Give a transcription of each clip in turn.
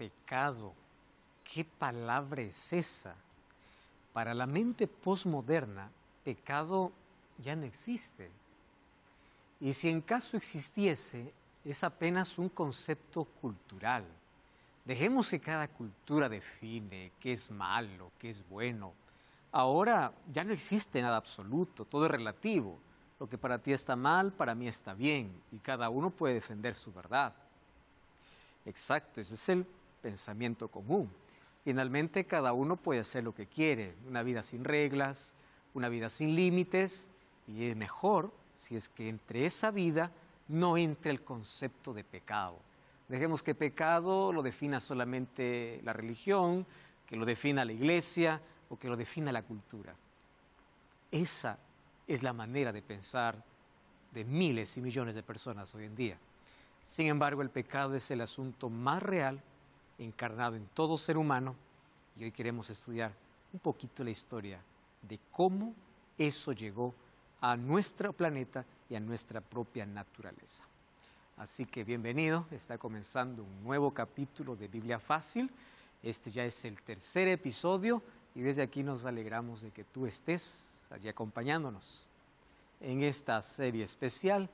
Pecado. ¿Qué palabra es esa? Para la mente posmoderna, pecado ya no existe. Y si en caso existiese, es apenas un concepto cultural. Dejemos que cada cultura define qué es malo, qué es bueno. Ahora ya no existe nada absoluto, todo es relativo. Lo que para ti está mal, para mí está bien, y cada uno puede defender su verdad. Exacto, ese es el pensamiento común. Finalmente, cada uno puede hacer lo que quiere, una vida sin reglas, una vida sin límites, y es mejor si es que entre esa vida no entre el concepto de pecado. Dejemos que pecado lo defina solamente la religión, que lo defina la iglesia o que lo defina la cultura. Esa es la manera de pensar de miles y millones de personas hoy en día. Sin embargo, el pecado es el asunto más real encarnado en todo ser humano, y hoy queremos estudiar un poquito la historia de cómo eso llegó a nuestro planeta y a nuestra propia naturaleza. Así que bienvenido, está comenzando un nuevo capítulo de Biblia Fácil. Este ya es el tercer episodio y desde aquí nos alegramos de que tú estés allí acompañándonos en esta serie especial,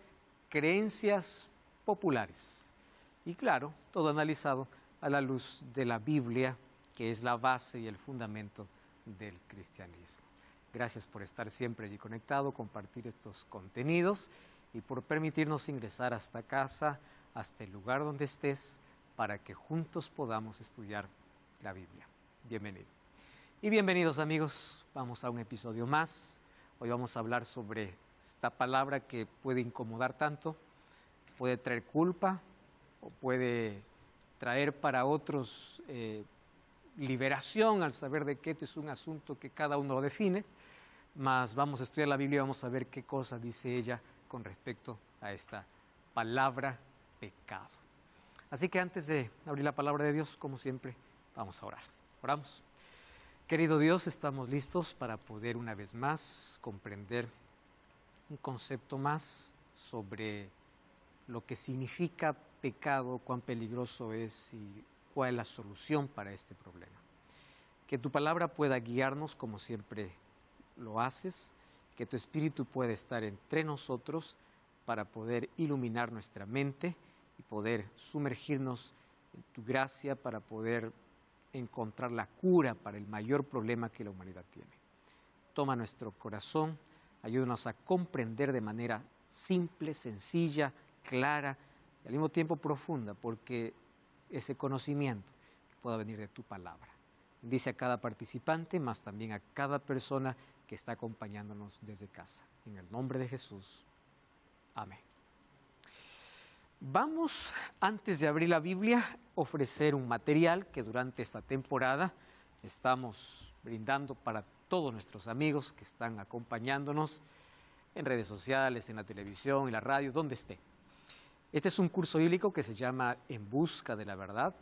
Creencias Populares. Y claro, todo analizado a la luz de la Biblia, que es la base y el fundamento del cristianismo. Gracias por estar siempre allí conectado, compartir estos contenidos y por permitirnos ingresar hasta casa, hasta el lugar donde estés, para que juntos podamos estudiar la Biblia. Bienvenido. Y bienvenidos amigos, vamos a un episodio más. Hoy vamos a hablar sobre esta palabra que puede incomodar tanto, puede traer culpa o puede traer para otros liberación al saber de que este es un asunto que cada uno lo define, mas vamos a estudiar la Biblia y vamos a ver qué cosa dice ella con respecto a esta palabra pecado. Así que antes de abrir la palabra de Dios, como siempre, vamos a orar. Oramos. Querido Dios, estamos listos para poder una vez más comprender un concepto más sobre lo que significa pecado, cuán peligroso es y cuál es la solución para este problema. Que tu palabra pueda guiarnos como siempre lo haces, que tu Espíritu pueda estar entre nosotros para poder iluminar nuestra mente y poder sumergirnos en tu gracia para poder encontrar la cura para el mayor problema que la humanidad tiene. Toma nuestro corazón, ayúdanos a comprender de manera simple, sencilla, clara y al mismo tiempo profunda, porque ese conocimiento pueda venir de tu palabra. Dice a cada participante, más también a cada persona que está acompañándonos desde casa. En el nombre de Jesús. Amén. Vamos, antes de abrir la Biblia, a ofrecer un material que durante esta temporada estamos brindando para todos nuestros amigos que están acompañándonos en redes sociales, en la televisión, en la radio, donde esté. Este es un curso bíblico que se llama En Busca de la Verdad.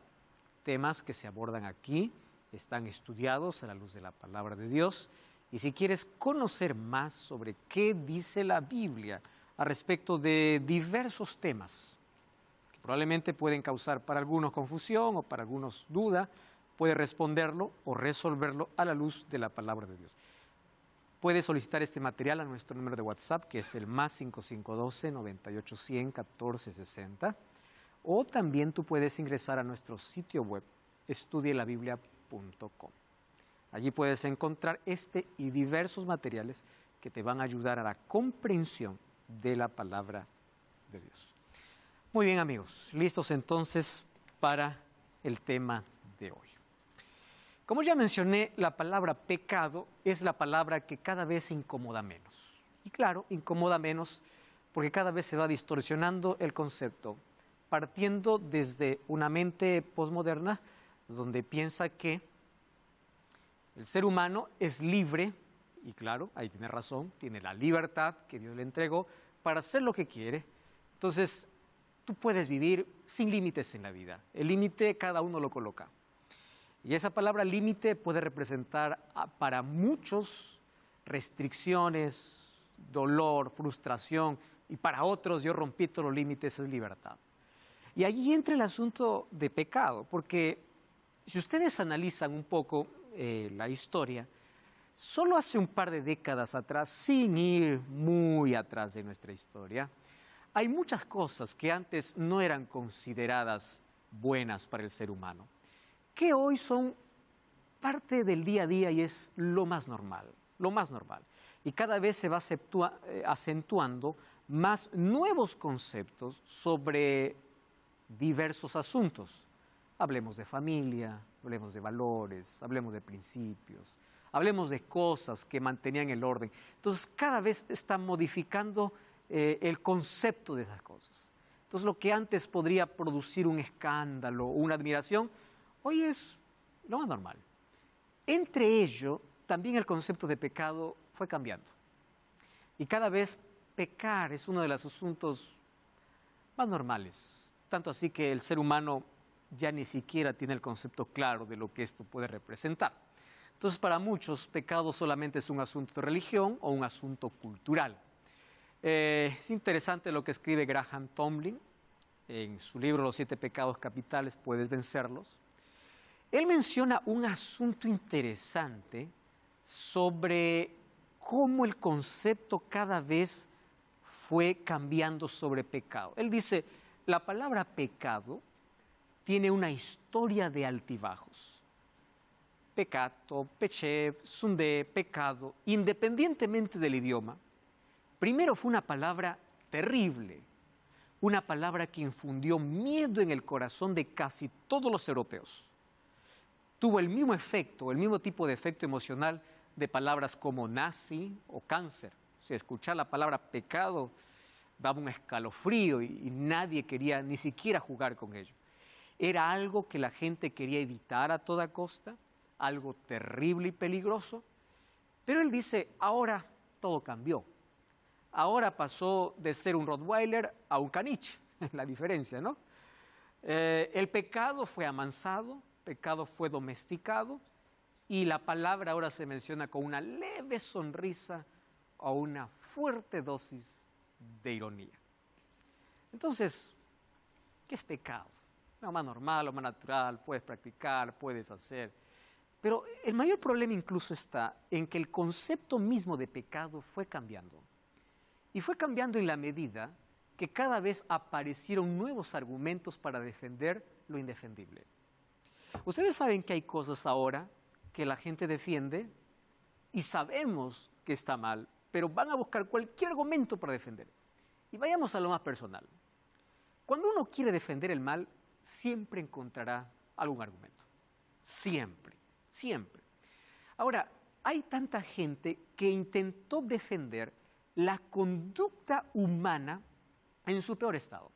Temas que se abordan aquí están estudiados a la luz de la palabra de Dios. Y si quieres conocer más sobre qué dice la Biblia a respecto de diversos temas, que probablemente pueden causar para algunos confusión o para algunos duda, puedes responderlo o resolverlo a la luz de la palabra de Dios. Puedes solicitar este material a nuestro número de WhatsApp, que es el más 5512-9810-1460, o también tú puedes ingresar a nuestro sitio web, estudielabiblia.com. Allí puedes encontrar este y diversos materiales que te van a ayudar a la comprensión de la palabra de Dios. Muy bien amigos, listos entonces para el tema de hoy. Como ya mencioné, la palabra pecado es la palabra que cada vez se incomoda menos. Y claro, incomoda menos porque cada vez se va distorsionando el concepto, partiendo desde una mente posmoderna donde piensa que el ser humano es libre, y claro, ahí tiene razón, tiene la libertad que Dios le entregó para hacer lo que quiere. Entonces, tú puedes vivir sin límites en la vida. El límite cada uno lo coloca. Y esa palabra límite puede representar para muchos restricciones, dolor, frustración, y para otros, yo rompí todos los límites, es libertad. Y allí entra el asunto de pecado, porque Si ustedes analizan un poco la historia, solo hace un par de décadas atrás, sin ir muy atrás de nuestra historia, hay muchas cosas que antes no eran consideradas buenas para el ser humano, que hoy son parte del día a día y es lo más normal, lo más normal. Y cada vez se va acentuando más nuevos conceptos sobre diversos asuntos. Hablemos de familia, hablemos de valores, hablemos de principios, hablemos de cosas que mantenían el orden. Entonces, cada vez está modificando el concepto de esas cosas. Entonces, lo que antes podría producir un escándalo o una admiración, hoy es lo más normal. Entre ello, también el concepto de pecado fue cambiando. Y cada vez pecar es uno de los asuntos más normales. Tanto así que el ser humano ya ni siquiera tiene el concepto claro de lo que esto puede representar. Entonces, para muchos, pecado solamente es un asunto de religión o un asunto cultural. Es interesante lo que escribe Graham Tomlin en su libro Los 7 pecados capitales, puedes vencerlos. Él menciona un asunto interesante sobre cómo el concepto cada vez fue cambiando sobre pecado. Él dice, la palabra pecado tiene una historia de altibajos. Peccato, peché, sundé, pecado, independientemente del idioma, primero fue una palabra terrible, una palabra que infundió miedo en el corazón de casi todos los europeos. Tuvo el mismo efecto, el mismo tipo de efecto emocional de palabras como nazi o cáncer. Si escuchar la palabra pecado daba un escalofrío y nadie quería ni siquiera jugar con ello. Era algo que la gente quería evitar a toda costa, algo terrible y peligroso. Pero él dice, ahora todo cambió. Ahora pasó de ser un Rottweiler a un caniche, la diferencia, ¿no? El pecado fue amansado, el pecado fue domesticado y la palabra ahora se menciona con una leve sonrisa o una fuerte dosis de ironía. Entonces, ¿qué es pecado? Lo más normal, lo más natural, puedes practicar, puedes hacer. Pero el mayor problema incluso está en que el concepto mismo de pecado fue cambiando. Y fue cambiando en la medida que cada vez aparecieron nuevos argumentos para defender lo indefendible. Ustedes saben que hay cosas ahora que la gente defiende y sabemos que está mal, pero van a buscar cualquier argumento para defender. Y vayamos a lo más personal. Cuando uno quiere defender el mal, siempre encontrará algún argumento. Siempre, siempre. Ahora, hay tanta gente que intentó defender la conducta humana en su peor estado.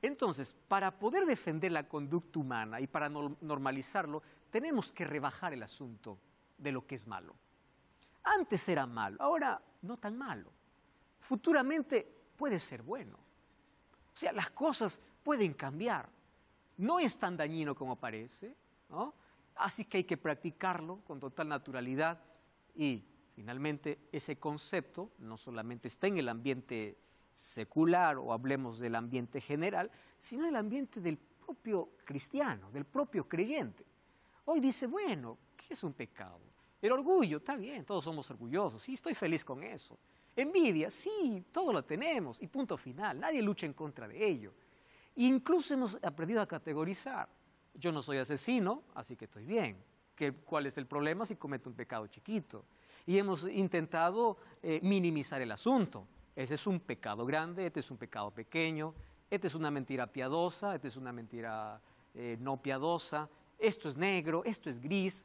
Entonces, para poder defender la conducta humana y para normalizarlo, tenemos que rebajar el asunto de lo que es malo. Antes era malo, ahora no tan malo. Futuramente puede ser bueno. O sea, las cosas pueden cambiar. No es tan dañino como parece, ¿no? Así que hay que practicarlo con total naturalidad y finalmente ese concepto no solamente está en el ambiente secular o hablemos del ambiente general, sino el ambiente del propio cristiano, del propio creyente. Hoy dice, bueno, ¿qué es un pecado? El orgullo, está bien, todos somos orgullosos, sí, estoy feliz con eso. Envidia, sí, todos lo tenemos y punto final, nadie lucha en contra de ello. Incluso hemos aprendido a categorizar. Yo no soy asesino, así que estoy bien. ¿Cuál es el problema si cometo un pecado chiquito? Y hemos intentado minimizar el asunto. Ese es un pecado grande, este es un pecado pequeño, esta es una mentira piadosa, esta es una mentira no piadosa, esto es negro, esto es gris.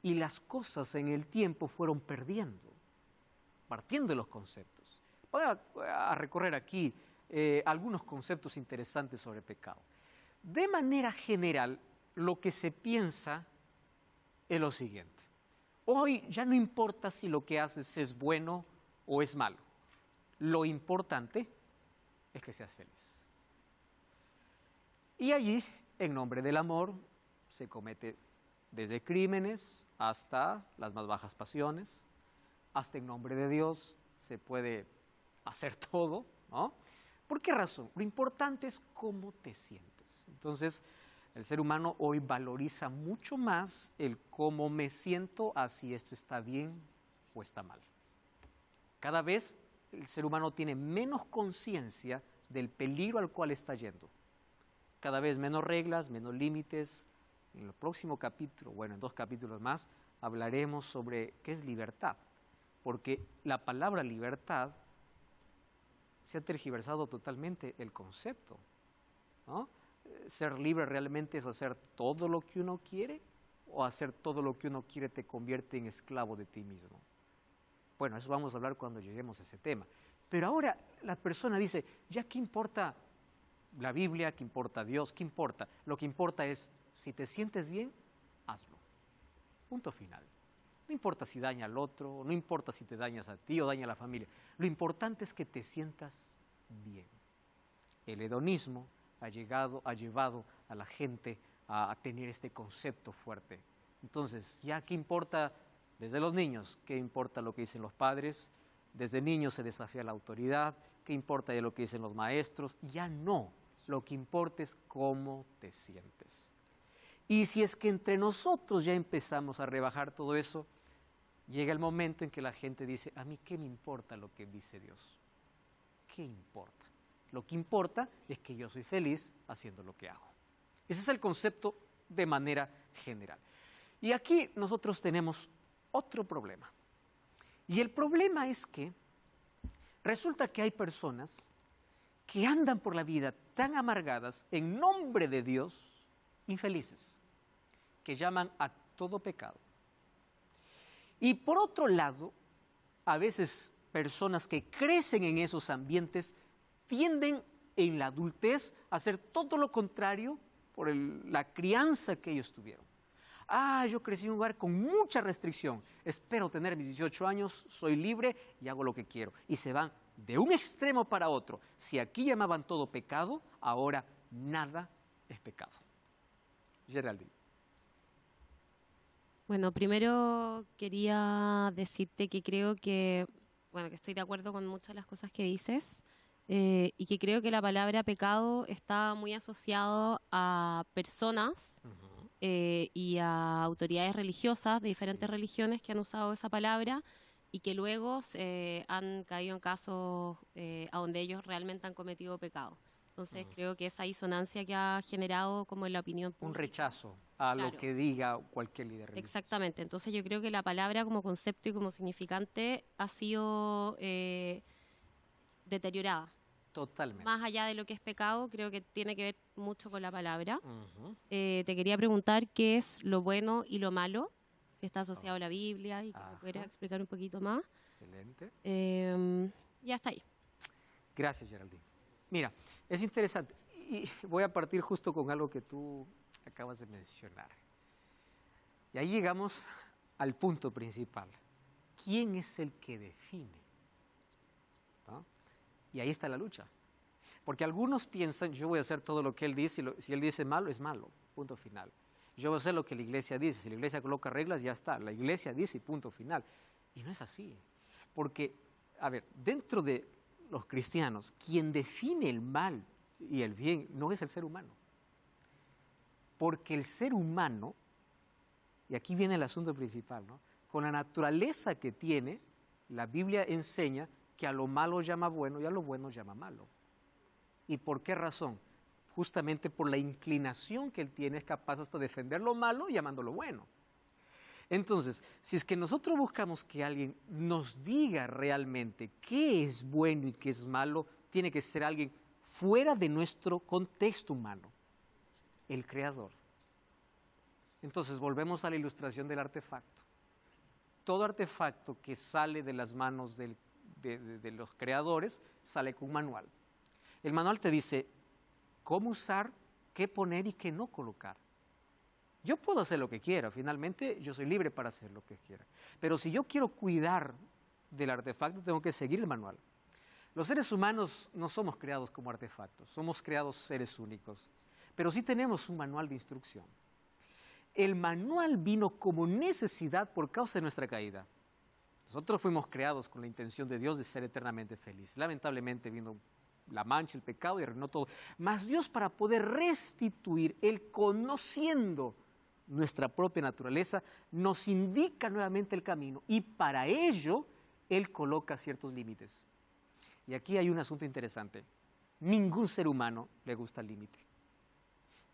Y las cosas en el tiempo fueron partiendo de los conceptos. Voy a recorrer aquí algunos conceptos interesantes sobre pecado. De manera general, lo que se piensa es lo siguiente. Hoy ya no importa si lo que haces es bueno o es malo. Lo importante es que seas feliz. Y allí, en nombre del amor, se comete desde crímenes hasta las más bajas pasiones, hasta en nombre de Dios se puede hacer todo, ¿no? ¿Por qué razón? Lo importante es cómo te sientes. Entonces, El ser humano hoy valoriza mucho más el cómo me siento a si esto está bien o está mal. Cada vez el ser humano tiene menos conciencia del peligro al cual está yendo. Cada vez menos reglas, menos límites. En el próximo capítulo, bueno, en 2 capítulos más, hablaremos sobre qué es libertad. Porque la palabra libertad se ha tergiversado totalmente el concepto, ¿no? Ser libre realmente es hacer todo lo que uno quiere, o hacer todo lo que uno quiere te convierte en esclavo de ti mismo. Bueno, eso vamos a hablar cuando lleguemos a ese tema. Pero ahora la persona dice, ya qué importa la Biblia, qué importa Dios, qué importa. Lo que importa es, si te sientes bien, hazlo. Punto final. No importa si daña al otro, no importa si te dañas a ti o daña a la familia. Lo importante es que te sientas bien. El hedonismo ha llevado a la gente a tener este concepto fuerte. Entonces, ¿ya qué importa desde los niños? ¿Qué importa lo que dicen los padres? Desde niños se desafía la autoridad. ¿Qué importa de lo que dicen los maestros? Ya no. Lo que importa es cómo te sientes. Y si es que entre nosotros ya empezamos a rebajar todo eso, llega el momento en que la gente dice, a mí qué me importa lo que dice Dios. ¿Qué importa? Lo que importa es que yo soy feliz haciendo lo que hago. Ese es el concepto de manera general. Y aquí nosotros tenemos otro problema. Y el problema es que resulta que hay personas que andan por la vida tan amargadas en nombre de Dios, infelices, que llaman a todo pecado. Y por otro lado, a veces personas que crecen en esos ambientes tienden en la adultez a hacer todo lo contrario por la crianza que ellos tuvieron. Yo crecí en un lugar con mucha restricción, espero tener mis 18 años, soy libre y hago lo que quiero. Y se van de un extremo para otro. Si aquí llamaban todo pecado, ahora nada es pecado. Geraldine. Bueno, primero quería decirte que creo que estoy de acuerdo con muchas de las cosas que dices y que creo que la palabra pecado está muy asociado a personas y a autoridades religiosas de diferentes religiones que han usado esa palabra y que luego han caído en casos a donde ellos realmente han cometido pecado. Entonces creo que esa disonancia que ha generado como en la opinión pública. Un rechazo a lo que diga cualquier líder religioso. Exactamente. Entonces yo creo que la palabra como concepto y como significante ha sido deteriorada. Totalmente. Más allá de lo que es pecado, creo que tiene que ver mucho con la palabra. Te quería preguntar qué es lo bueno y lo malo, si está asociado a la Biblia y que me pudieras explicar un poquito más. Excelente. Ya está ahí. Gracias, Geraldine. Mira, es interesante y voy a partir justo con algo que tú acabas de mencionar. Y ahí llegamos al punto principal. ¿Quién es el que define? ¿No? Y ahí está la lucha. Porque algunos piensan, yo voy a hacer todo lo que él dice, y si él dice malo, es malo, punto final. Yo voy a hacer lo que la iglesia dice, si la iglesia coloca reglas, ya está, la iglesia dice, punto final. Y no es así. Porque, a ver, dentro de los cristianos, quien define el mal y el bien no es el ser humano. Porque el ser humano, y aquí viene el asunto principal, ¿no? Con la naturaleza que tiene, la Biblia enseña que a lo malo llama bueno y a lo bueno llama malo. ¿Y por qué razón? Justamente por la inclinación que él tiene, es capaz hasta de defender lo malo llamándolo bueno. Entonces, si es que nosotros buscamos que alguien nos diga realmente qué es bueno y qué es malo, tiene que ser alguien fuera de nuestro contexto humano, el creador. Entonces, volvemos a la ilustración del artefacto. Todo artefacto que sale de las manos de los creadores sale con un manual. El manual te dice cómo usar, qué poner y qué no colocar. Yo puedo hacer lo que quiera, finalmente yo soy libre para hacer lo que quiera. Pero si yo quiero cuidar del artefacto, tengo que seguir el manual. Los seres humanos no somos creados como artefactos, somos creados seres únicos. Pero sí tenemos un manual de instrucción. El manual vino como necesidad por causa de nuestra caída. Nosotros fuimos creados con la intención de Dios de ser eternamente felices. Lamentablemente vino la mancha, el pecado y arruinó todo. Mas Dios, para poder restituir, Él conociendo nuestra propia naturaleza, nos indica nuevamente el camino y para ello Él coloca ciertos límites. Y aquí hay un asunto interesante. Ningún ser humano le gusta el límite.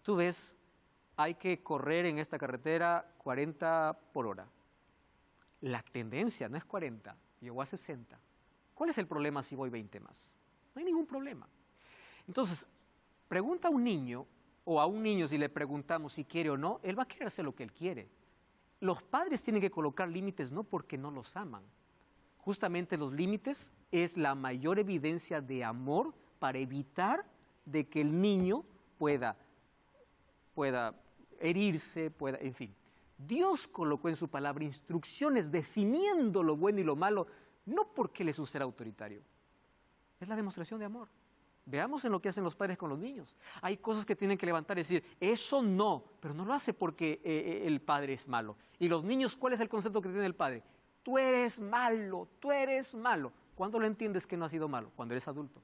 Tú ves, hay que correr en esta carretera 40 por hora. La tendencia no es 40, llegó a 60. ¿Cuál es el problema si voy 20 más? No hay ningún problema. Entonces, pregunta a un niño, o a un niño si le preguntamos si quiere o no, él va a querer hacer lo que él quiere. Los padres tienen que colocar límites no porque no los aman. Justamente los límites es la mayor evidencia de amor para evitar de que el niño pueda herirse, en fin. Dios colocó en su palabra instrucciones definiendo lo bueno y lo malo, no porque Él es un ser autoritario. Es la demostración de amor. Veamos en lo que hacen los padres con los niños. Hay cosas que tienen que levantar y decir, eso no, pero no lo hace porque el padre es malo. Y los niños, ¿cuál es el concepto que tiene el padre? Tú eres malo, tú eres malo. ¿Cuándo lo entiendes que no has sido malo? Cuando eres adulto.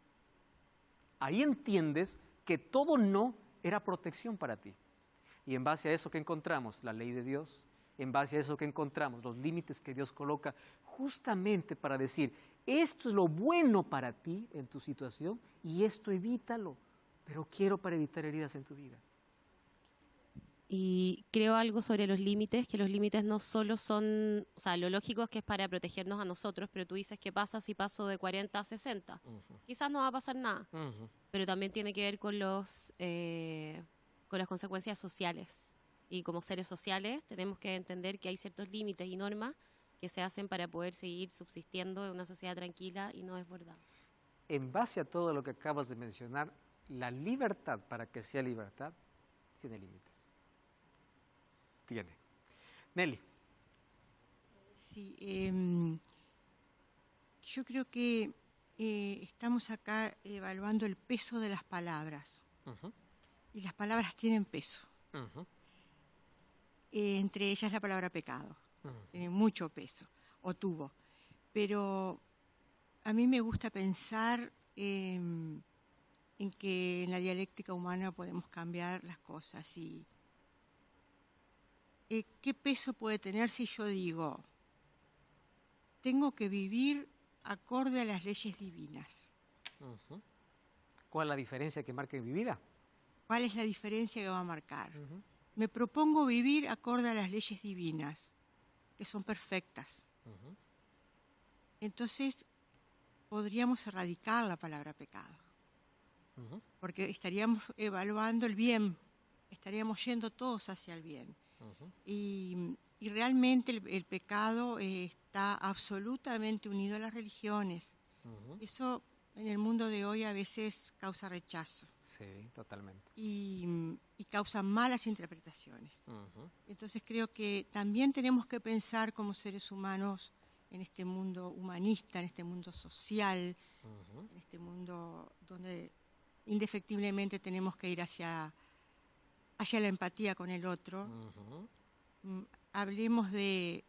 Ahí entiendes que todo no era protección para ti. Y en base a eso que encontramos, la ley de Dios, en base a eso que encontramos, los límites que Dios coloca justamente para decir, esto es lo bueno para ti en tu situación y esto evítalo, pero quiero para evitar heridas en tu vida. Y creo algo sobre los límites, que los límites no solo son, o sea, lo lógico es que es para protegernos a nosotros, pero tú dices, ¿qué pasa si paso de 40 a 60? Quizás no va a pasar nada, pero también tiene que ver con las consecuencias sociales. Y como seres sociales tenemos que entender que hay ciertos límites y normas que se hacen para poder seguir subsistiendo en una sociedad tranquila y no desbordada. En base a todo lo que acabas de mencionar, la libertad, para que sea libertad, tiene límites. Tiene. Nelly. Sí, yo creo que estamos acá evaluando el peso de las palabras. Y las palabras tienen peso. Entre ellas la palabra pecado. Tiene mucho peso, o tuvo. Pero a mí me gusta pensar en que en la dialéctica humana podemos cambiar las cosas. Y ¿qué peso puede tener si yo digo, tengo que vivir acorde a las leyes divinas? ¿Cuál es la diferencia que marca en mi vida? ¿Cuál es la diferencia que va a marcar? Me propongo vivir acorde a las leyes divinas, que son perfectas. Entonces, podríamos erradicar la palabra pecado. Porque estaríamos evaluando el bien, estaríamos yendo todos hacia el bien. Y realmente el pecado está absolutamente unido a las religiones. Eso en el mundo de hoy a veces causa rechazo. Sí, totalmente. Y causa malas interpretaciones. Entonces creo que también tenemos que pensar como seres humanos en este mundo humanista, en este mundo social, en este mundo donde indefectiblemente tenemos que ir hacia la empatía con el otro. Hablemos de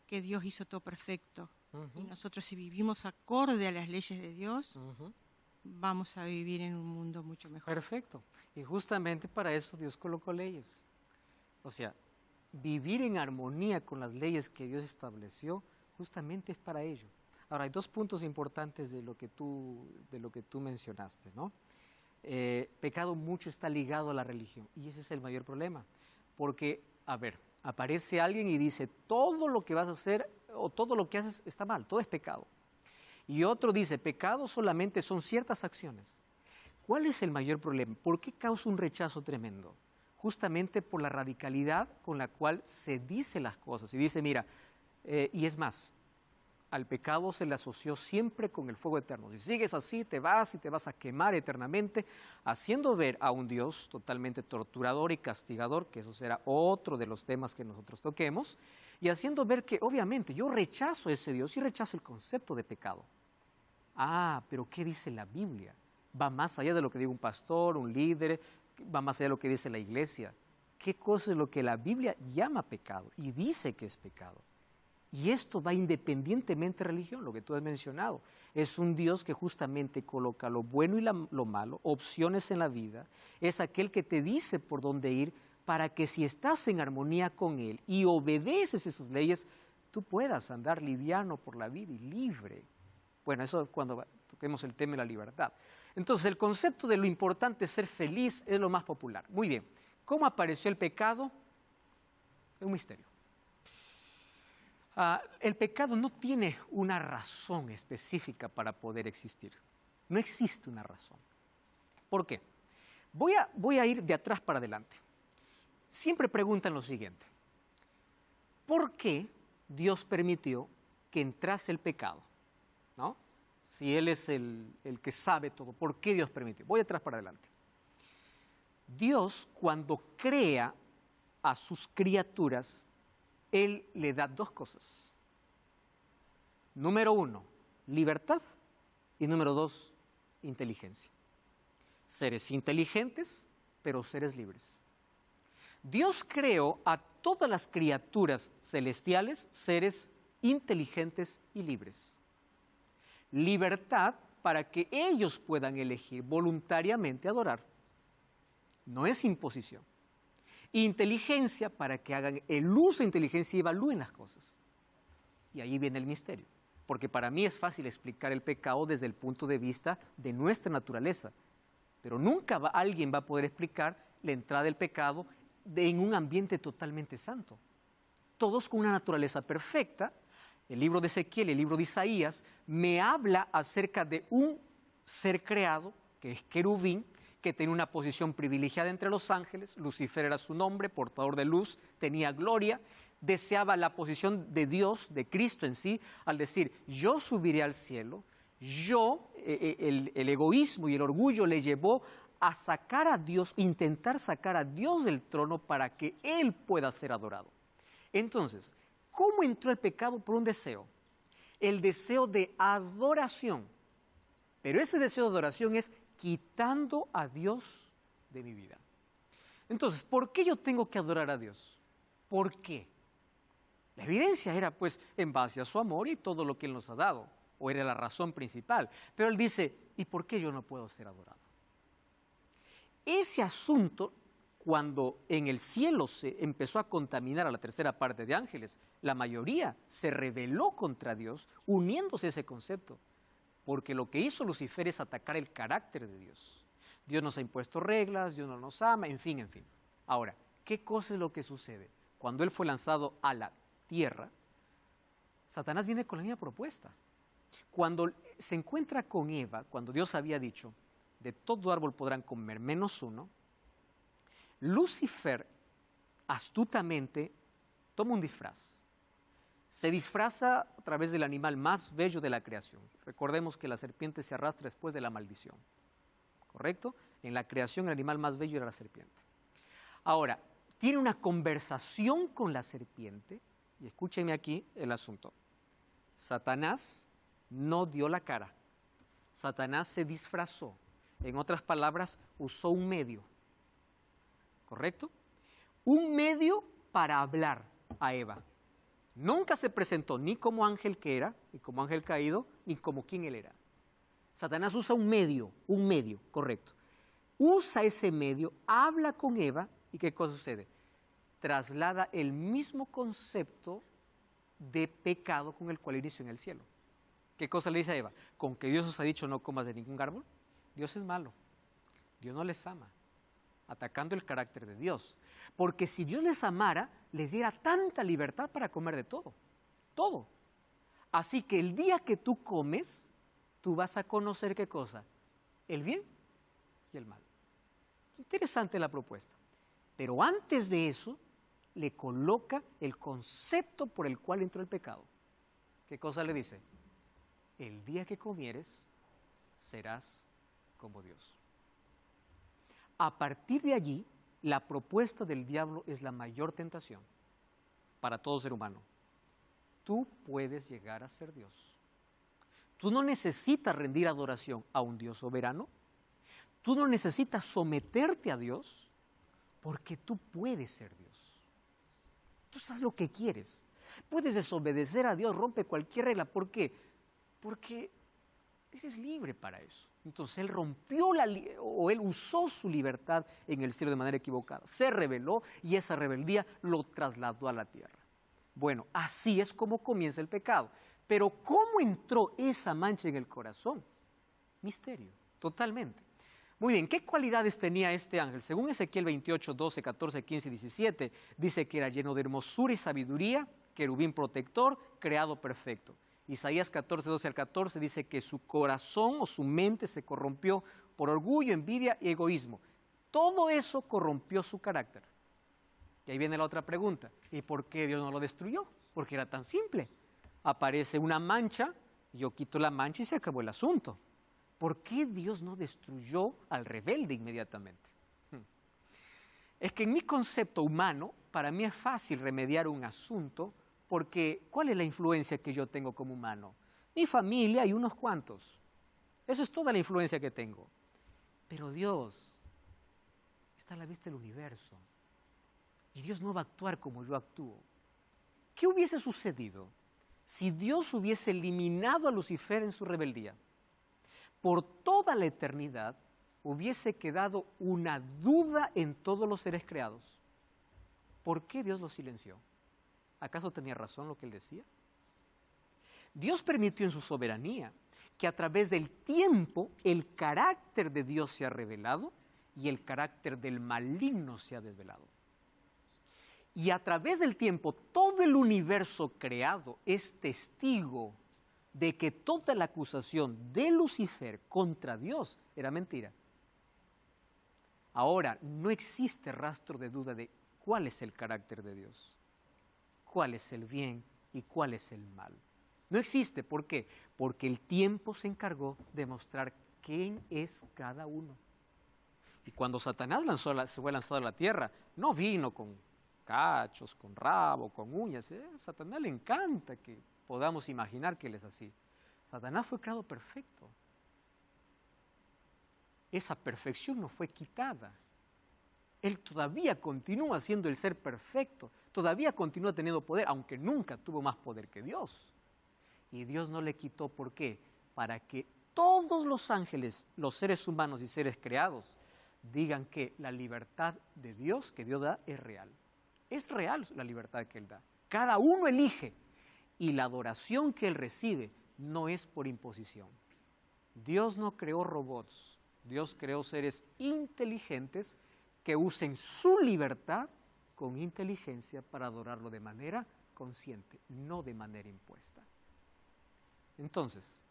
que Dios hizo todo perfecto. Y nosotros, si vivimos acorde a las leyes de Dios, vamos a vivir en un mundo mucho mejor. Perfecto. Y justamente para eso Dios colocó leyes. O sea, vivir en armonía con las leyes que Dios estableció, justamente es para ello. Ahora, hay dos puntos importantes de lo que tú mencionaste, ¿no? Pecado mucho está ligado a la religión, y ese es el mayor problema. Porque, a ver, aparece alguien y dice, todo lo que vas a hacer o todo lo que haces está mal, todo es pecado. Y otro dice, pecado solamente son ciertas acciones. ¿Cuál es el mayor problema? ¿Por qué causa un rechazo tremendo? Justamente por la radicalidad con la cual se dice las cosas. Y dice, mira, y es más, al pecado se le asoció siempre con el fuego eterno. Si sigues así, te vas y te vas a quemar eternamente, haciendo ver a un Dios totalmente torturador y castigador, que eso será otro de los temas que nosotros toquemos, y haciendo ver que, obviamente, yo rechazo a ese Dios y rechazo el concepto de pecado. Ah, pero ¿qué dice la Biblia? Va más allá de lo que diga un pastor, un líder, va más allá de lo que dice la iglesia. ¿Qué cosa es lo que la Biblia llama pecado y dice que es pecado? Y esto va independientemente de religión, lo que tú has mencionado. Es un Dios que justamente coloca lo bueno y lo malo, opciones en la vida. Es aquel que te dice por dónde ir para que si estás en armonía con Él y obedeces esas leyes, tú puedas andar liviano por la vida y libre. Bueno, eso es cuando toquemos el tema de la libertad. Entonces, el concepto de lo importante es ser feliz es lo más popular. Muy bien, ¿cómo apareció el pecado? Es un misterio. El pecado no tiene una razón específica para poder existir. No existe una razón. ¿Por qué? Voy a ir de atrás para adelante. Siempre preguntan lo siguiente: ¿por qué Dios permitió que entrase el pecado? ¿No? Si Él es el que sabe todo, ¿por qué Dios permitió? Voy de atrás para adelante. Dios, cuando crea a sus criaturas, Él le da dos cosas. Número 1, libertad, y número 2, inteligencia. Seres inteligentes, pero seres libres. Dios creó a todas las criaturas celestiales, seres inteligentes y libres. Libertad para que ellos puedan elegir voluntariamente adorar. No es imposición. Inteligencia para que hagan el uso de inteligencia y evalúen las cosas. Y ahí viene el misterio, porque para mí es fácil explicar el pecado desde el punto de vista de nuestra naturaleza, pero nunca alguien va a poder explicar la entrada del pecado en un ambiente totalmente santo. Todos con una naturaleza perfecta. El libro de Ezequiel, el libro de Isaías, me habla acerca de un ser creado, que es querubín, que tenía una posición privilegiada entre los ángeles. Lucifer era su nombre, portador de luz, tenía gloria, deseaba la posición de Dios, de Cristo en sí, al decir, yo subiré al cielo. El egoísmo y el orgullo le llevó a sacar a Dios, intentar sacar a Dios del trono para que Él pueda ser adorado. Entonces, ¿cómo entró el pecado? Por un deseo, el deseo de adoración. Pero ese deseo de adoración es quitando a Dios de mi vida. Entonces, ¿por qué yo tengo que adorar a Dios? ¿Por qué? La evidencia era pues en base a su amor y todo lo que Él nos ha dado, o era la razón principal. Pero Él dice, ¿y por qué yo no puedo ser adorado? Ese asunto, cuando en el cielo se empezó a contaminar a la tercera parte de ángeles, la mayoría se rebeló contra Dios, uniéndose a ese concepto. Porque lo que hizo Lucifer es atacar el carácter de Dios. Dios nos ha impuesto reglas, Dios no nos ama, en fin, en fin. Ahora, ¿qué cosa es lo que sucede? Cuando Él fue lanzado a la tierra, Satanás viene con la misma propuesta. Cuando se encuentra con Eva, cuando Dios había dicho, de todo árbol podrán comer menos uno, Lucifer astutamente toma un disfraz. Se disfraza a través del animal más bello de la creación. Recordemos que la serpiente se arrastra después de la maldición. ¿Correcto? En la creación el animal más bello era la serpiente. Ahora, tiene una conversación con la serpiente, y escúchenme aquí el asunto. Satanás no dio la cara. Satanás se disfrazó. En otras palabras, usó un medio. ¿Correcto? Un medio para hablar a Eva. Nunca se presentó ni como ángel que era, ni como ángel caído, ni como quien él era. Satanás usa un medio, correcto. Usa ese medio, habla con Eva, ¿y qué cosa sucede? Traslada el mismo concepto de pecado con el cual inició en el cielo. ¿Qué cosa le dice a Eva? Con que Dios os ha dicho no comas de ningún árbol. Dios es malo. Dios no les ama. Atacando el carácter de Dios. Porque si Dios les amara, les diera tanta libertad para comer de todo. Todo. Así que el día que tú comes, tú vas a conocer ¿qué cosa? El bien y el mal. Interesante la propuesta. Pero antes de eso, le coloca el concepto por el cual entró el pecado. ¿Qué cosa le dice? El día que comieres, serás como Dios. A partir de allí, la propuesta del diablo es la mayor tentación para todo ser humano. Tú puedes llegar a ser Dios. Tú no necesitas rendir adoración a un Dios soberano. Tú no necesitas someterte a Dios porque tú puedes ser Dios. Tú sabes lo que quieres. Puedes desobedecer a Dios, rompe cualquier regla. ¿Por qué? Porque eres libre para eso. Entonces él rompió él usó su libertad en el cielo de manera equivocada. Se rebeló y esa rebeldía lo trasladó a la tierra. Bueno, así es como comienza el pecado. Pero ¿cómo entró esa mancha en el corazón? Misterio, totalmente. Muy bien, ¿qué cualidades tenía este ángel? Según Ezequiel 28, 12, 14, 15 y 17, dice que era lleno de hermosura y sabiduría, querubín protector, creado perfecto. Isaías 14, 12 al 14 dice que su corazón o su mente se corrompió por orgullo, envidia y egoísmo. Todo eso corrompió su carácter. Y ahí viene la otra pregunta. ¿Y por qué Dios no lo destruyó? Porque era tan simple. Aparece una mancha, yo quito la mancha y se acabó el asunto. ¿Por qué Dios no destruyó al rebelde inmediatamente? Es que en mi concepto humano, para mí es fácil remediar un asunto porque ¿cuál es la influencia que yo tengo como humano? Mi familia y unos cuantos. Eso es toda la influencia que tengo. Pero Dios está a la vista del universo y Dios no va a actuar como yo actúo. ¿Qué hubiese sucedido si Dios hubiese eliminado a Lucifer en su rebeldía? Por toda la eternidad hubiese quedado una duda en todos los seres creados. ¿Por qué Dios lo silenció? ¿Acaso tenía razón lo que él decía? Dios permitió en su soberanía que a través del tiempo el carácter de Dios se ha revelado y el carácter del maligno se ha desvelado. Y a través del tiempo todo el universo creado es testigo de que toda la acusación de Lucifer contra Dios era mentira. Ahora, no existe rastro de duda de cuál es el carácter de Dios, cuál es el bien y cuál es el mal. No existe, ¿por qué? Porque el tiempo se encargó de mostrar quién es cada uno. Y cuando Satanás se fue lanzado a la tierra, no vino con cachos, con rabo, con uñas. A Satanás le encanta que podamos imaginar que él es así. Satanás fue creado perfecto. Esa perfección no fue quitada. Él todavía continúa siendo el ser perfecto, todavía continúa teniendo poder, aunque nunca tuvo más poder que Dios. Y Dios no le quitó, ¿por qué? Para que todos los ángeles, los seres humanos y seres creados, digan que la libertad de Dios, que Dios da, es real. Es real la libertad que Él da. Cada uno elige y la adoración que Él recibe no es por imposición. Dios no creó robots, Dios creó seres inteligentes que usen su libertad con inteligencia para adorarlo de manera consciente, no de manera impuesta. Entonces,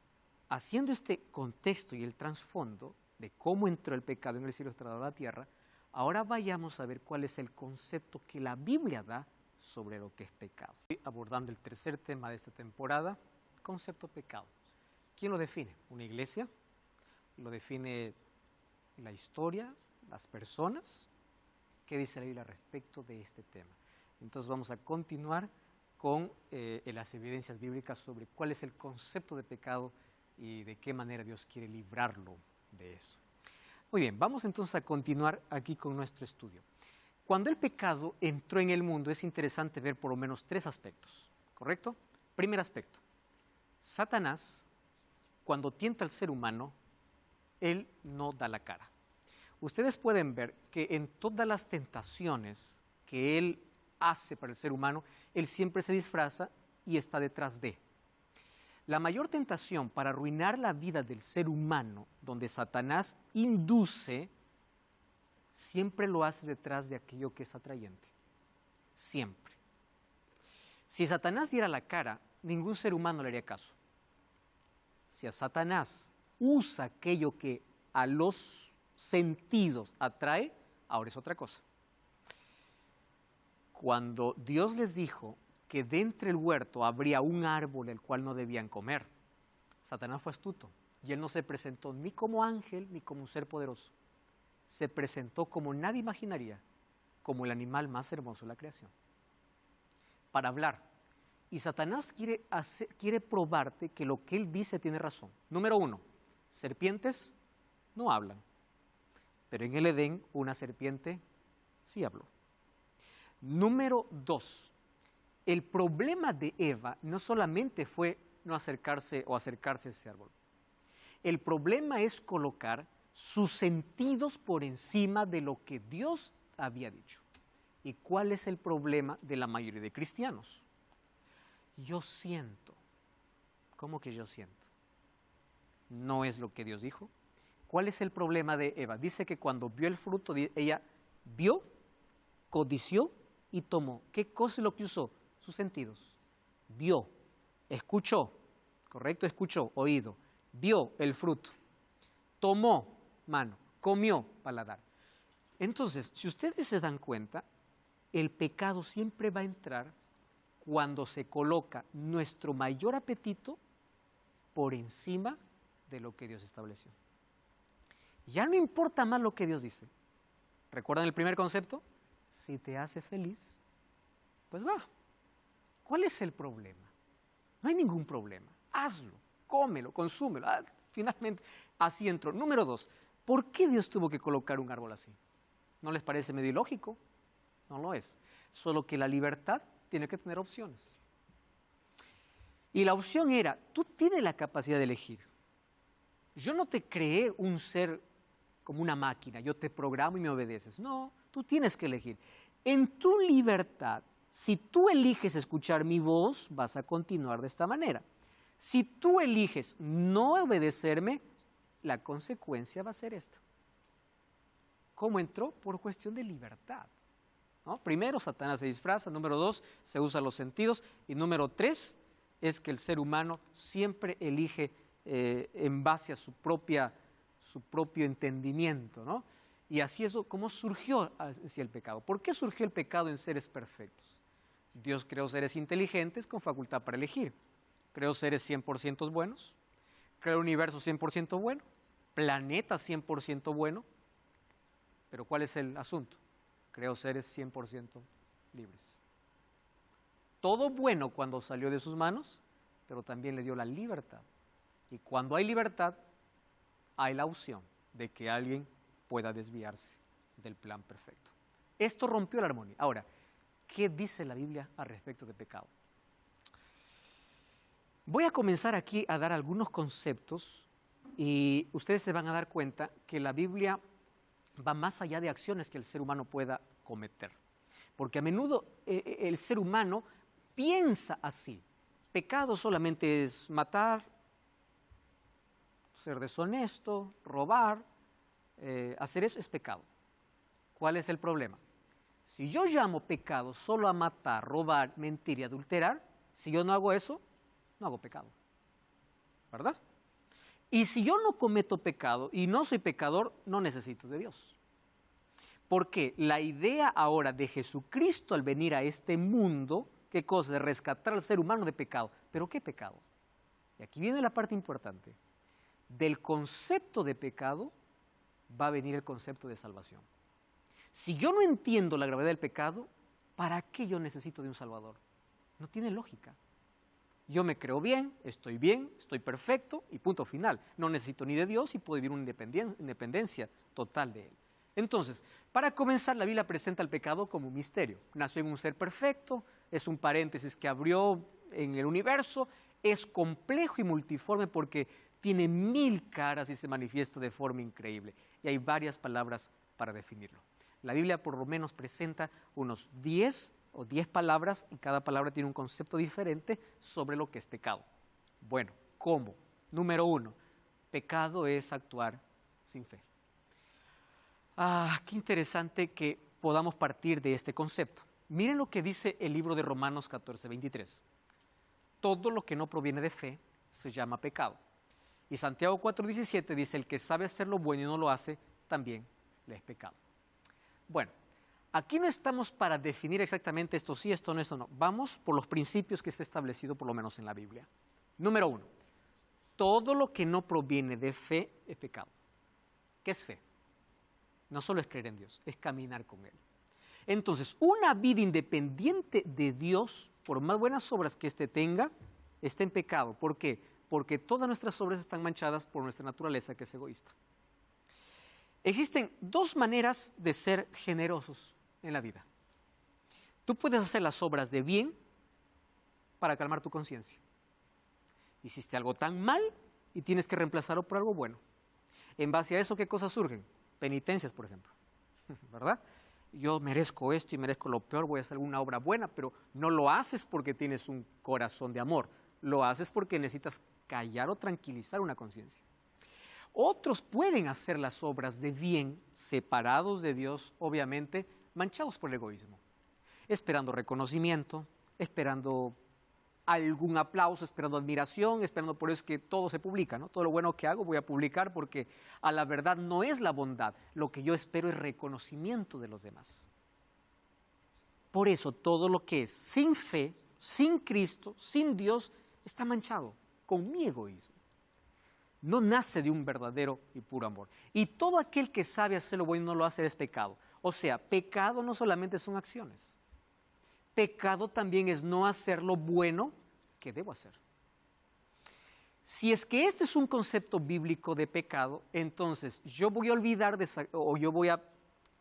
haciendo este contexto y el trasfondo de cómo entró el pecado en el cielo trasladado a la tierra, ahora vayamos a ver cuál es el concepto que la Biblia da sobre lo que es pecado. Estoy abordando el tercer tema de esta temporada, concepto pecado. ¿Quién lo define? ¿Una iglesia? ¿Lo define la historia? ¿Las personas? ¿Qué dice la Biblia respecto de este tema? Entonces vamos a continuar con las evidencias bíblicas sobre cuál es el concepto de pecado y de qué manera Dios quiere librarlo de eso. Muy bien, vamos entonces a continuar aquí con nuestro estudio. Cuando el pecado entró en el mundo es interesante ver por lo menos tres aspectos, ¿correcto? Primer aspecto, Satanás, cuando tienta al ser humano, él no da la cara. Ustedes pueden ver que en todas las tentaciones que él hace para el ser humano, él siempre se disfraza y está detrás de. La mayor tentación para arruinar la vida del ser humano, donde Satanás induce, siempre lo hace detrás de aquello que es atrayente. Siempre. Si Satanás diera la cara, ningún ser humano le haría caso. Si a Satanás usa aquello que a los sentidos atrae, ahora es otra cosa. Cuando Dios les dijo que dentro del huerto habría un árbol el cual no debían comer, Satanás fue astuto y él no se presentó ni como ángel ni como un ser poderoso. Se presentó como nadie imaginaría, como el animal más hermoso de la creación, para hablar. Y Satanás quiere probarte que lo que él dice tiene razón. Número 1, serpientes no hablan, pero en el Edén una serpiente sí habló. Número 2, el problema de Eva no solamente fue no acercarse o acercarse a ese árbol. El problema es colocar sus sentidos por encima de lo que Dios había dicho. ¿Y cuál es el problema de la mayoría de cristianos? Yo siento. ¿Cómo que yo siento? No es lo que Dios dijo. ¿Cuál es el problema de Eva? Dice que cuando vio el fruto, ella vio, codició y tomó. ¿Qué cosa es lo que usó? Sus sentidos. Vio, escuchó, correcto, escuchó, oído. Vio el fruto, tomó mano, comió paladar. Entonces, si ustedes se dan cuenta, el pecado siempre va a entrar cuando se coloca nuestro mayor apetito por encima de lo que Dios estableció. Ya no importa más lo que Dios dice. ¿Recuerdan el primer concepto? Si te hace feliz, pues va. ¿Cuál es el problema? No hay ningún problema. Hazlo, cómelo, consúmelo. Finalmente, así entró. Número 2, ¿por qué Dios tuvo que colocar un árbol así? ¿No les parece medio ilógico? No lo es. Solo que la libertad tiene que tener opciones. Y la opción era, tú tienes la capacidad de elegir. Yo no te creé un ser como una máquina, yo te programo y me obedeces. No, tú tienes que elegir. En tu libertad, si tú eliges escuchar mi voz, vas a continuar de esta manera. Si tú eliges no obedecerme, la consecuencia va a ser esta. ¿Cómo entró? Por cuestión de libertad, ¿no? Primero, Satanás se disfraza. Número 2, se usan los sentidos. Y número 3, es que el ser humano siempre elige en base a su propio entendimiento, ¿no? Y así es como surgió hacia el pecado. ¿Por qué surgió el pecado en seres perfectos? Dios creó seres inteligentes con facultad para elegir. Creó seres 100% buenos, creó universo 100% bueno, planeta 100% bueno, pero ¿cuál es el asunto? Creó seres 100% libres. Todo bueno cuando salió de sus manos, pero también le dio la libertad. Y cuando hay libertad, hay la opción de que alguien pueda desviarse del plan perfecto. Esto rompió la armonía. Ahora, ¿qué dice la Biblia al respecto del pecado? Voy a comenzar aquí a dar algunos conceptos y ustedes se van a dar cuenta que la Biblia va más allá de acciones que el ser humano pueda cometer. Porque a menudo el ser humano piensa así. Pecado solamente es matar, ser deshonesto, robar, hacer eso es pecado. ¿Cuál es el problema? Si yo llamo pecado solo a matar, robar, mentir y adulterar, si yo no hago eso, no hago pecado, ¿verdad? Y si yo no cometo pecado y no soy pecador, no necesito de Dios. Porque la idea ahora de Jesucristo al venir a este mundo, ¿qué cosa? De rescatar al ser humano de pecado. ¿Pero qué pecado? Y aquí viene la parte importante. Del concepto de pecado va a venir el concepto de salvación. Si yo no entiendo la gravedad del pecado, ¿para qué yo necesito de un Salvador? No tiene lógica. Yo me creo bien, estoy perfecto y punto final. No necesito ni de Dios y puedo vivir una independencia total de Él. Entonces, para comenzar, la Biblia presenta el pecado como un misterio. Nació en un ser perfecto, es un paréntesis que abrió en el universo, es complejo y multiforme porque tiene 1000 caras y se manifiesta de forma increíble. Y hay varias palabras para definirlo. La Biblia por lo menos presenta unos 10 palabras y cada palabra tiene un concepto diferente sobre lo que es pecado. Bueno, ¿cómo? Número 1, pecado es actuar sin fe. Qué interesante que podamos partir de este concepto. Miren lo que dice el libro de Romanos 14:23. Todo lo que no proviene de fe se llama pecado. Y Santiago 4:17 dice, el que sabe hacer lo bueno y no lo hace, también le es pecado. Bueno, aquí no estamos para definir exactamente esto sí, esto no, esto no. Vamos por los principios que está establecido por lo menos en la Biblia. Número 1, todo lo que no proviene de fe es pecado. ¿Qué es fe? No solo es creer en Dios, es caminar con Él. Entonces, una vida independiente de Dios, por más buenas obras que éste tenga, está en pecado. ¿Por qué? Porque todas nuestras obras están manchadas por nuestra naturaleza, que es egoísta. Existen 2 maneras de ser generosos en la vida. Tú puedes hacer las obras de bien para calmar tu conciencia. Hiciste algo tan mal y tienes que reemplazarlo por algo bueno. En base a eso, ¿qué cosas surgen? Penitencias, por ejemplo, ¿verdad? Yo merezco esto y merezco lo peor, voy a hacer alguna obra buena, pero no lo haces porque tienes un corazón de amor, lo haces porque necesitas callar o tranquilizar una conciencia. Otros pueden hacer las obras de bien, separados de Dios, obviamente, manchados por el egoísmo, esperando reconocimiento, esperando algún aplauso, esperando admiración, esperando por eso que todo se publica, ¿no? Todo lo bueno que hago voy a publicar porque a la verdad no es la bondad, lo que yo espero es reconocimiento de los demás. Por eso todo lo que es sin fe, sin Cristo, sin Dios, está manchado con mi egoísmo. No nace de un verdadero y puro amor. Y todo aquel que sabe hacer lo bueno y no lo hace es pecado. O sea, pecado no solamente son acciones. Pecado también es no hacer lo bueno que debo hacer. Si es que este es un concepto bíblico de pecado, entonces yo voy a olvidar o yo voy a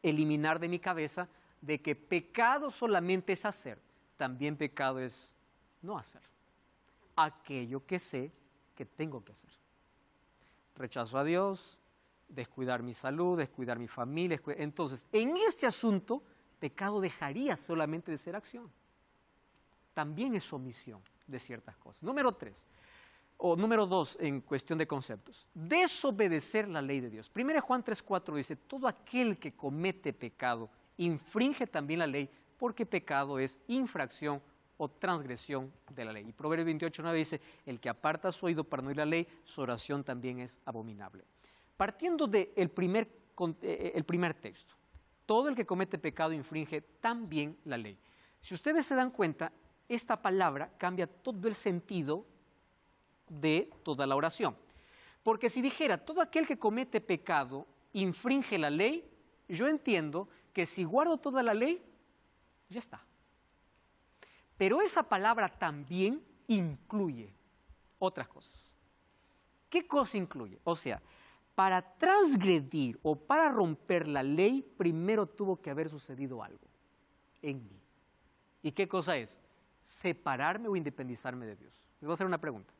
eliminar de mi cabeza de que pecado solamente es hacer. También pecado es no hacer aquello que sé que tengo que hacer. Rechazo a Dios, descuidar mi salud, descuidar mi familia. Entonces, en este asunto, pecado dejaría solamente de ser acción. También es omisión de ciertas cosas. Número 2 en cuestión de conceptos. Desobedecer la ley de Dios. 1 Juan 3:4 dice, todo aquel que comete pecado infringe también la ley, porque pecado es infracción o transgresión de la ley. Y Proverbios 28:9 dice, el que aparta su oído para no oír la ley, su oración también es abominable. Partiendo del primer texto, todo el que comete pecado infringe también la ley. Si ustedes se dan cuenta, esta palabra cambia todo el sentido de toda la oración. Porque si dijera, todo aquel que comete pecado infringe la ley, yo entiendo que si guardo toda la ley, ya está. Pero esa palabra también incluye otras cosas. ¿Qué cosa incluye? O sea, para transgredir o para romper la ley, primero tuvo que haber sucedido algo en mí. ¿Y qué cosa es? Separarme o independizarme de Dios. Les voy a hacer una pregunta.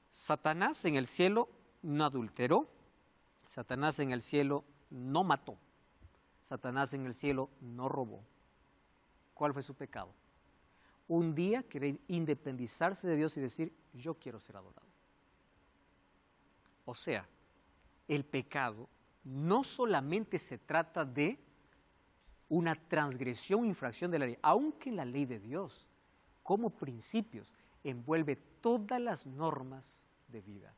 Satanás en el cielo no adulteró, Satanás en el cielo no mató, Satanás en el cielo no robó. ¿Cuál fue su pecado? Un día querer independizarse de Dios y decir, yo quiero ser adorado. O sea, el pecado no solamente se trata de una transgresión o infracción de la ley, aunque la ley de Dios, como principios, envuelve todas las normas de vida.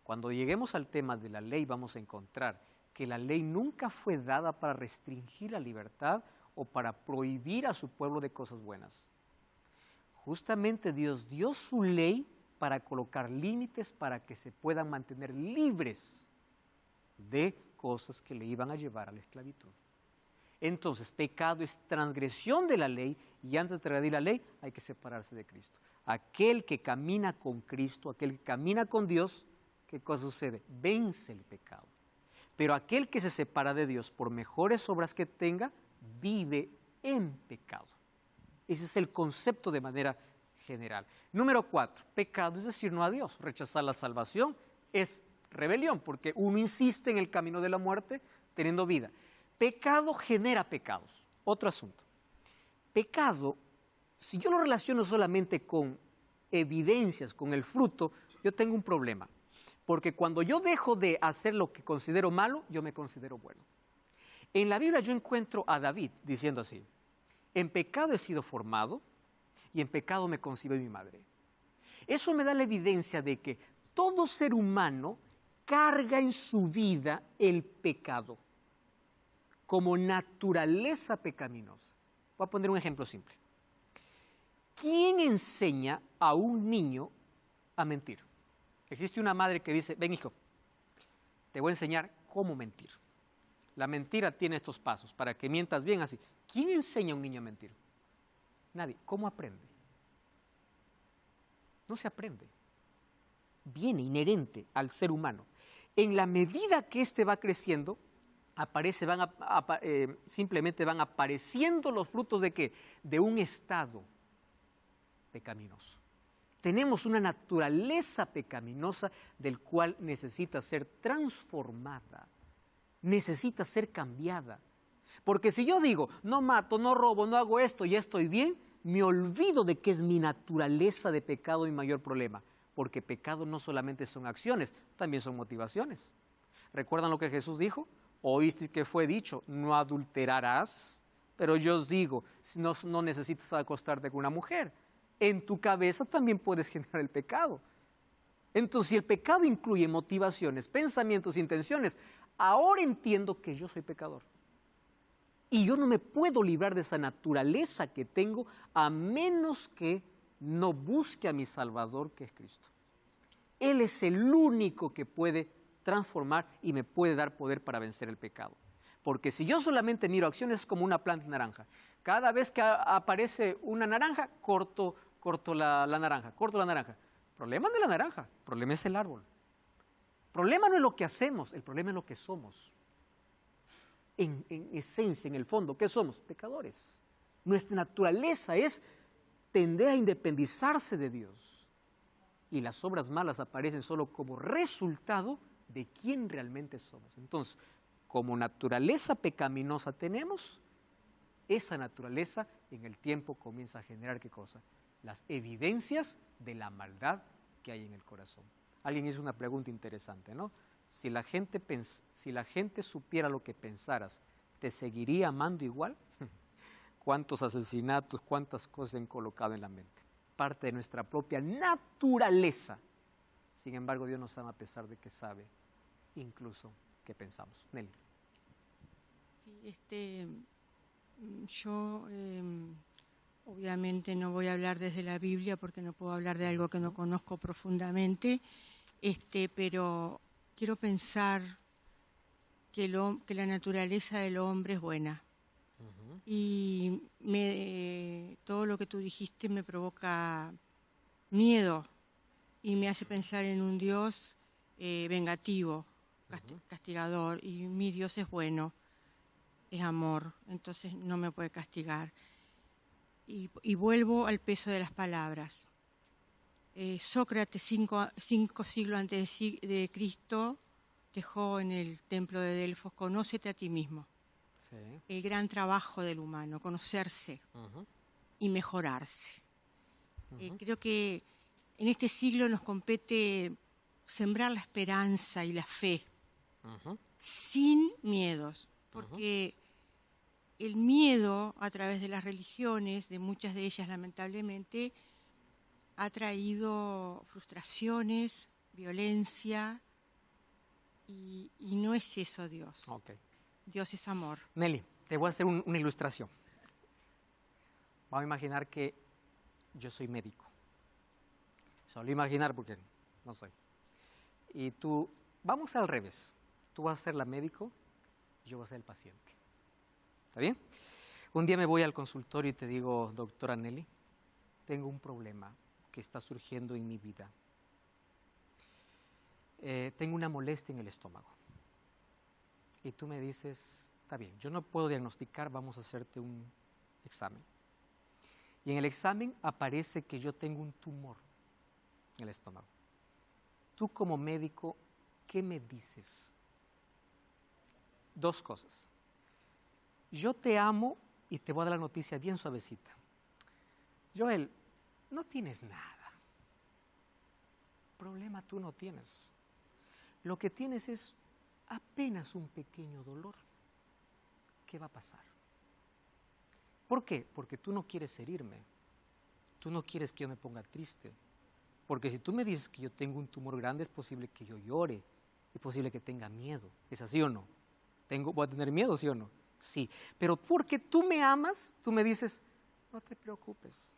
Cuando lleguemos al tema de la ley, vamos a encontrar que la ley nunca fue dada para restringir la libertad o para prohibir a su pueblo de cosas buenas. Justamente Dios dio su ley para colocar límites para que se puedan mantener libres de cosas que le iban a llevar a la esclavitud. Entonces, pecado es transgresión de la ley y antes de transgredir la ley hay que separarse de Cristo. Aquel que camina con Cristo, aquel que camina con Dios, ¿qué cosa sucede? Vence el pecado. Pero aquel que se separa de Dios por mejores obras que tenga, vive en pecado. Ese es el concepto de manera general. Número 4, pecado es decir no a Dios. Rechazar la salvación es rebelión, porque uno insiste en el camino de la muerte teniendo vida. Pecado genera pecados. Otro asunto. Pecado, si yo lo relaciono solamente con evidencias, con el fruto, yo tengo un problema. Porque cuando yo dejo de hacer lo que considero malo, yo me considero bueno. En la Biblia yo encuentro a David diciendo así, en pecado he sido formado y en pecado me concibió mi madre. Eso me da la evidencia de que todo ser humano carga en su vida el pecado como naturaleza pecaminosa. Voy a poner un ejemplo simple. ¿Quién enseña a un niño a mentir? Existe una madre que dice, ven hijo, te voy a enseñar cómo mentir. La mentira tiene estos pasos, para que mientas bien así. ¿Quién enseña a un niño a mentir? Nadie. ¿Cómo aprende? No se aprende. Viene inherente al ser humano. En la medida que éste va creciendo, simplemente van apareciendo los frutos ¿de qué? De un estado pecaminoso. Tenemos una naturaleza pecaminosa del cual necesita ser transformada, necesita ser cambiada. Porque si yo digo, no mato, no robo, no hago esto, ya estoy bien, me olvido de que es mi naturaleza de pecado mi mayor problema. Porque pecado no solamente son acciones, también son motivaciones. ¿Recuerdan lo que Jesús dijo? Oíste que fue dicho, no adulterarás, pero yo os digo, no necesitas acostarte con una mujer. En tu cabeza también puedes generar el pecado. Entonces, si el pecado incluye motivaciones, pensamientos, intenciones, ahora entiendo que yo soy pecador. Y yo no me puedo librar de esa naturaleza que tengo a menos que no busque a mi Salvador, que es Cristo. Él es el único que puede transformar y me puede dar poder para vencer el pecado. Porque si yo solamente miro acciones, es como una planta naranja. Cada vez que aparece una naranja, corto la naranja, corto la naranja. El problema no es la naranja, el problema es el árbol. El problema no es lo que hacemos, el problema es lo que somos. En esencia, en el fondo, ¿qué somos? Pecadores. Nuestra naturaleza es tender a independizarse de Dios. Y las obras malas aparecen solo como resultado de quién realmente somos. Entonces, como naturaleza pecaminosa tenemos, esa naturaleza en el tiempo comienza a generar ¿qué cosa? Las evidencias de la maldad que hay en el corazón. Alguien hizo una pregunta interesante, ¿no? Si la gente supiera lo que pensaras, ¿te seguiría amando igual? ¿Cuántos asesinatos, cuántas cosas han colocado en la mente? Parte de nuestra propia naturaleza. Sin embargo, Dios nos ama a pesar de que sabe incluso qué pensamos. Nelly. Sí, yo obviamente no voy a hablar desde la Biblia porque no puedo hablar de algo que no conozco profundamente, pero quiero pensar que la naturaleza del hombre es buena. Uh-huh. Y todo lo que tú dijiste me provoca miedo y me hace pensar en un Dios vengativo, castigador, y mi Dios es bueno, es amor, entonces no me puede castigar. Y vuelvo al peso de las palabras. Sócrates, 5 siglos antes de Cristo, dejó en el templo de Delfos, conócete a ti mismo. Sí. El gran trabajo del humano, conocerse y mejorarse. Creo que en este siglo nos compete sembrar la esperanza y la fe, sin miedos, porque el miedo a través de las religiones, de muchas de ellas lamentablemente, ha traído frustraciones, violencia, y no es eso Dios. Okay. Dios es amor. Nelly, te voy a hacer una ilustración. Vamos a imaginar que yo soy médico. Solo imaginar porque no soy. Y tú, vamos al revés. Tú vas a ser la médico, yo voy a ser el paciente. ¿Está bien? Un día me voy al consultorio y te digo, doctora Nelly, tengo un problema que está surgiendo en mi vida. Tengo una molestia en el estómago. Y tú me dices, está bien, yo no puedo diagnosticar, vamos a hacerte un examen. Y en el examen aparece que yo tengo un tumor en el estómago. Tú como médico, ¿qué me dices? 2 cosas. Yo te amo y te voy a dar la noticia bien suavecita. Joel, no tienes nada. Problema tú no tienes. Lo que tienes es apenas un pequeño dolor. ¿Qué va a pasar? ¿Por qué? Porque tú no quieres herirme. Tú no quieres que yo me ponga triste. Porque si tú me dices que yo tengo un tumor grande, es posible que yo llore. Es posible que tenga miedo. ¿Es así o no? ¿Voy a tener miedo, sí o no? Sí. Pero porque tú me amas, tú me dices, no te preocupes.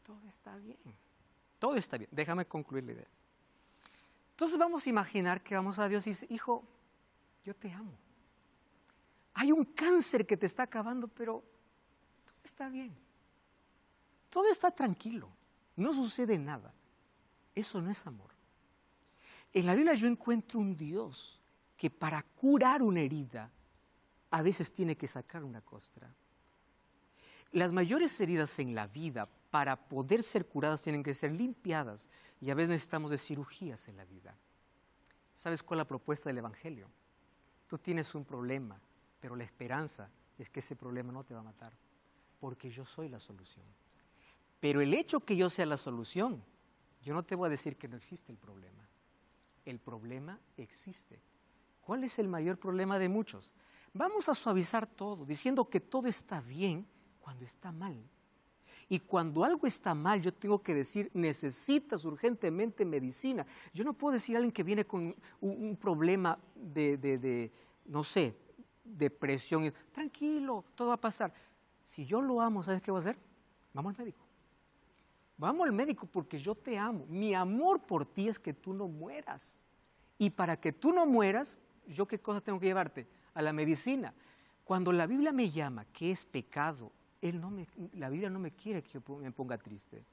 Todo está bien. Todo está bien. Déjame concluir la idea. Entonces vamos a imaginar que vamos a Dios y dice, hijo, yo te amo. Hay un cáncer que te está acabando, pero todo está bien. Todo está tranquilo. No sucede nada. Eso no es amor. En la Biblia yo encuentro un Dios que para curar una herida a veces tiene que sacar una costra. Las mayores heridas en la vida, para poder ser curadas, tienen que ser limpiadas. Y a veces necesitamos de cirugías en la vida. ¿Sabes cuál es la propuesta del Evangelio? Tú tienes un problema, pero la esperanza es que ese problema no te va a matar, porque yo soy la solución. Pero el hecho que yo sea la solución, yo no te voy a decir que no existe el problema. El problema existe. ¿Cuál es el mayor problema de muchos? Vamos a suavizar todo, diciendo que todo está bien cuando está mal. Y cuando algo está mal, yo tengo que decir, necesitas urgentemente medicina. Yo no puedo decir a alguien que viene con un problema no sé, depresión. Tranquilo, todo va a pasar. Si yo lo amo, ¿sabes qué voy a hacer? Vamos al médico. Vamos al médico porque yo te amo. Mi amor por ti es que tú no mueras. Y para que tú no mueras, ¿yo qué cosa tengo que llevarte? A la medicina. Cuando la Biblia me llama que es pecado, la Biblia no me quiere que yo me ponga triste.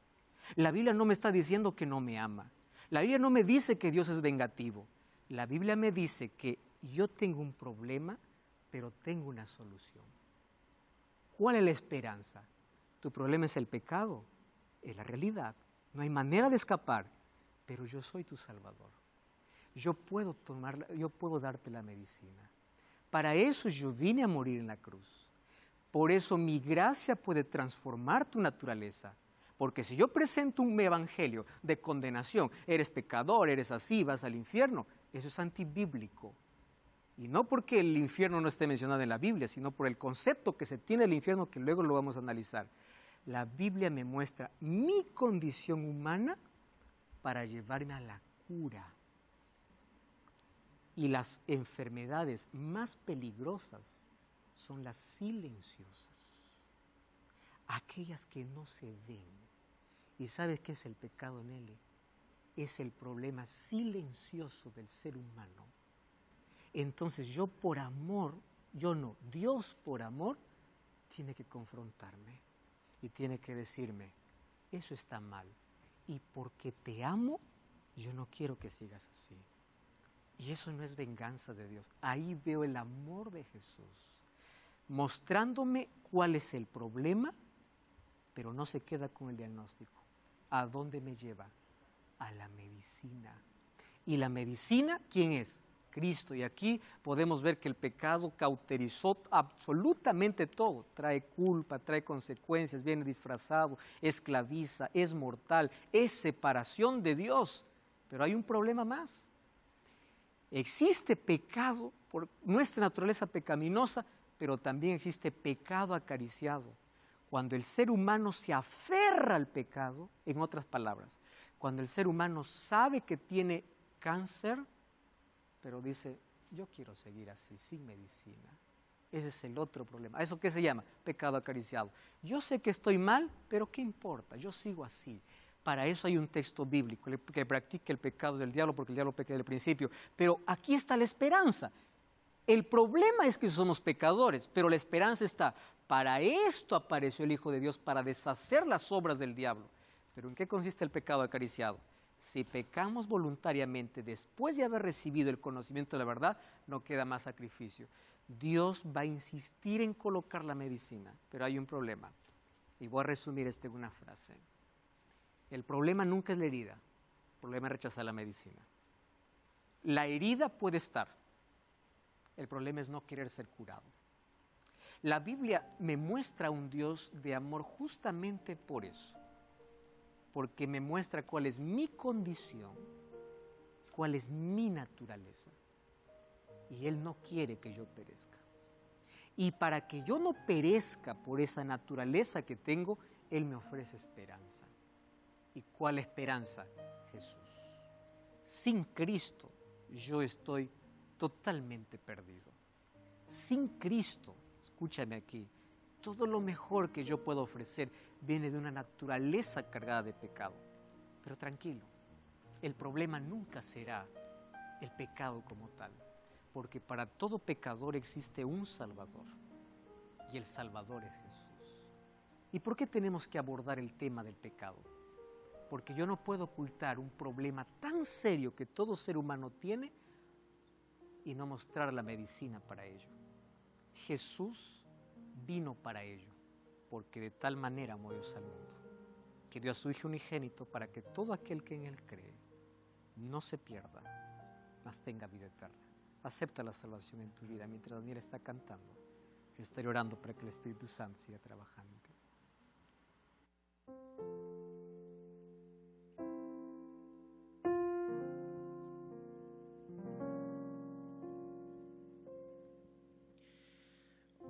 La Biblia no me está diciendo que no me ama. La Biblia no me dice que Dios es vengativo. La Biblia me dice que yo tengo un problema, pero tengo una solución. ¿Cuál es la esperanza? Tu problema es el pecado, es la realidad. No hay manera de escapar, pero yo soy tu Salvador. Yo puedo darte la medicina. Para eso yo vine a morir en la cruz. Por eso mi gracia puede transformar tu naturaleza. Porque si yo presento un evangelio de condenación, eres pecador, eres así, vas al infierno, eso es antibíblico. Y no porque el infierno no esté mencionado en la Biblia, sino por el concepto que se tiene del infierno, que luego lo vamos a analizar. La Biblia me muestra mi condición humana para llevarme a la cura. Y las enfermedades más peligrosas son las silenciosas, aquellas que no se ven. ¿Y sabes qué es el pecado en él? Es el problema silencioso del ser humano. Entonces yo por amor, Dios por amor, tiene que confrontarme y tiene que decirme, eso está mal. Y porque te amo, yo no quiero que sigas así. Y eso no es venganza de Dios. Ahí veo el amor de Jesús, mostrándome cuál es el problema, pero no se queda con el diagnóstico. ¿A dónde me lleva? A la medicina. ¿Y la medicina quién es? Cristo. Y aquí podemos ver que el pecado cauterizó absolutamente todo. Trae culpa, trae consecuencias, viene disfrazado, esclaviza, es mortal, es separación de Dios. Pero hay un problema más. Existe pecado por nuestra naturaleza pecaminosa, pero también existe pecado acariciado. Cuando el ser humano se aferra al pecado, en otras palabras, cuando el ser humano sabe que tiene cáncer, pero dice, yo quiero seguir así, sin medicina. Ese es el otro problema. ¿Eso qué se llama? Pecado acariciado. Yo sé que estoy mal, pero ¿qué importa? Yo sigo así. Para eso hay un texto bíblico que practica el pecado del diablo, porque el diablo peca desde el principio. Pero aquí está la esperanza. El problema es que somos pecadores, pero la esperanza está. Para esto apareció el Hijo de Dios, para deshacer las obras del diablo. ¿Pero en qué consiste el pecado acariciado? Si pecamos voluntariamente después de haber recibido el conocimiento de la verdad, no queda más sacrificio. Dios va a insistir en colocar la medicina, pero hay un problema. Y voy a resumir esto en una frase. El problema nunca es la herida, el problema es rechazar la medicina. La herida puede estar, el problema es no querer ser curado. La Biblia me muestra un Dios de amor justamente por eso, porque me muestra cuál es mi condición, cuál es mi naturaleza, y Él no quiere que yo perezca. Y para que yo no perezca por esa naturaleza que tengo, Él me ofrece esperanza. ¿Y cuál esperanza? Jesús. Sin Cristo yo estoy totalmente perdido. Sin Cristo, escúchame aquí, todo lo mejor que yo puedo ofrecer viene de una naturaleza cargada de pecado. Pero tranquilo, el problema nunca será el pecado como tal, porque para todo pecador existe un Salvador, y el Salvador es Jesús. ¿Y por qué tenemos que abordar el tema del pecado? Porque yo no puedo ocultar un problema tan serio que todo ser humano tiene y no mostrar la medicina para ello. Jesús vino para ello, porque de tal manera amó Dios al mundo, que dio a su Hijo unigénito para que todo aquel que en Él cree no se pierda, mas tenga vida eterna. Acepta la salvación en tu vida. Mientras Daniel está cantando, yo estaré orando para que el Espíritu Santo siga trabajando en ti.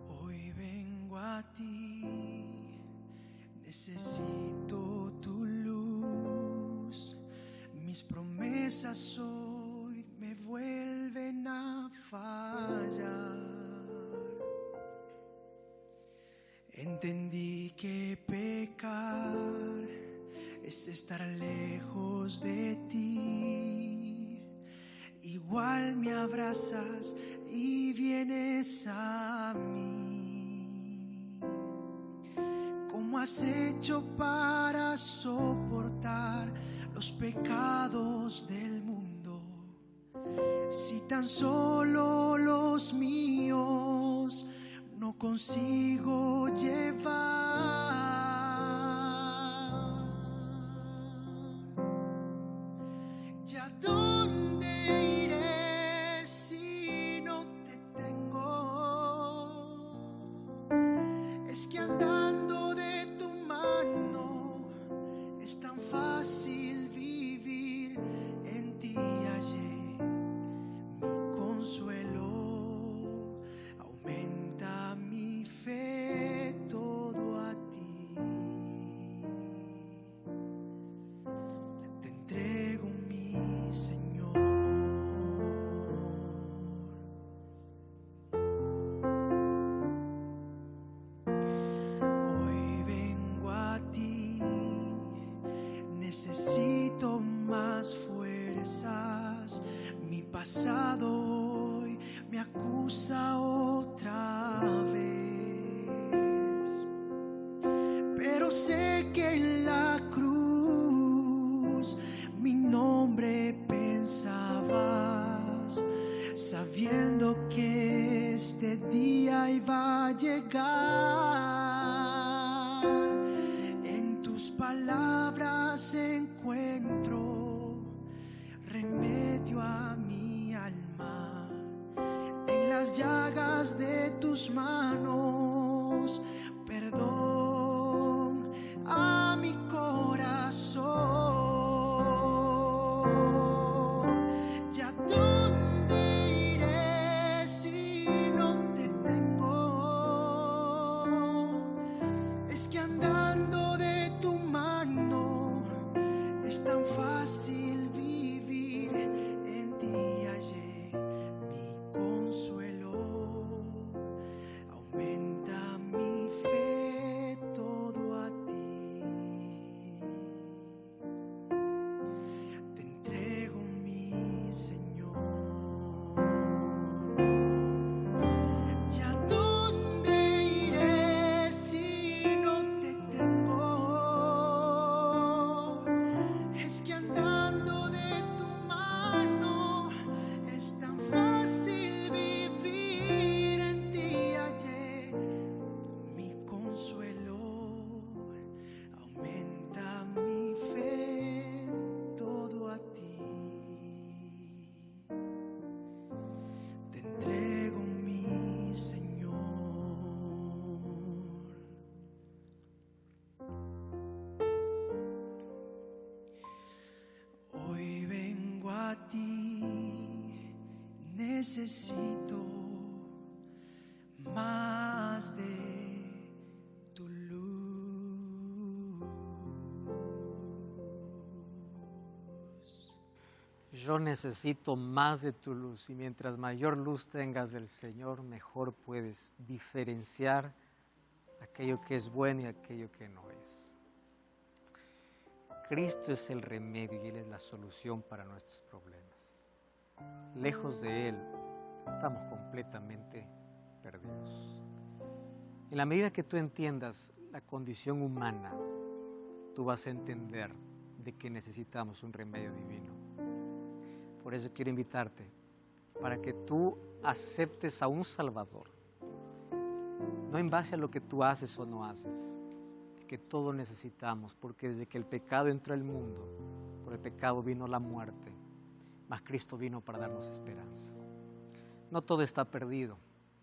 Hoy vengo a ti, necesito tu luz. Mis promesas hoy me vuelven a fallar. Entendí que pecar es estar lejos de ti. Igual me abrazas y vienes a mí. ¿Cómo has hecho para soportar los pecados del mundo? Si tan solo los míos no consigo llevar. ¿Ya dónde iré si no te tengo? Es que andando de tu mano es tan fácil vivir. En ti hallé mi consuelo. Aumenta mi fe, todo a ti. Te entrego mi Señor. Hoy vengo a ti, necesito más fuerzas. Mi pasado hoy me acusa otra vez, pero sé que en la cruz mi nombre pensabas, sabiendo que este día iba a llegar. En tus palabras encuentro remedio a mi alma. En las llagas de tus manos, perdón a mi corazón. ¿Ya dónde iré si no te tengo? Es que andando de tu mano es tan fácil vivir. En ti hallé mi consuelo. Aumenta mi fe, todo a ti. Te entrego mi Señor. ¿Ya dónde iré si no te tengo? Es que andando de tu mano es tan fácil vivir. En ti hallé mi consuelo. Aumenta mi fe, todo a ti. Te entrego mi Señor. Hoy vengo a ti, necesito más de tu luz. Yo necesito más de tu luz, y mientras mayor luz tengas del Señor, mejor puedes diferenciar aquello que es bueno y aquello que no es. Cristo es el remedio y Él es la solución para nuestros problemas. Lejos de Él, estamos completamente perdidos. En la medida que tú entiendas la condición humana, tú vas a entender de que necesitamos un remedio divino. Por eso quiero invitarte para que tú aceptes a un Salvador no en base a lo que tú haces o no haces, que todo necesitamos, porque desde que el pecado entró al mundo, por el pecado vino la muerte, mas Cristo vino para darnos esperanza. No todo está perdido,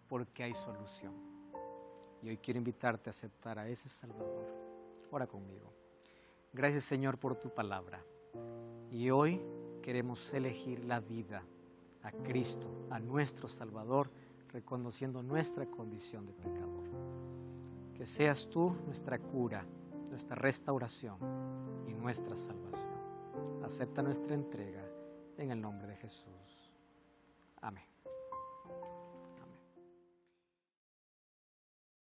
porque hay solución. Y hoy quiero invitarte a aceptar a ese Salvador. Ora conmigo. Gracias, Señor, por tu palabra. Y hoy queremos elegir la vida a Cristo, a nuestro Salvador, reconociendo nuestra condición de pecador. Que seas tú nuestra cura, nuestra restauración y nuestra salvación. Acepta nuestra entrega en el nombre de Jesús. Amén.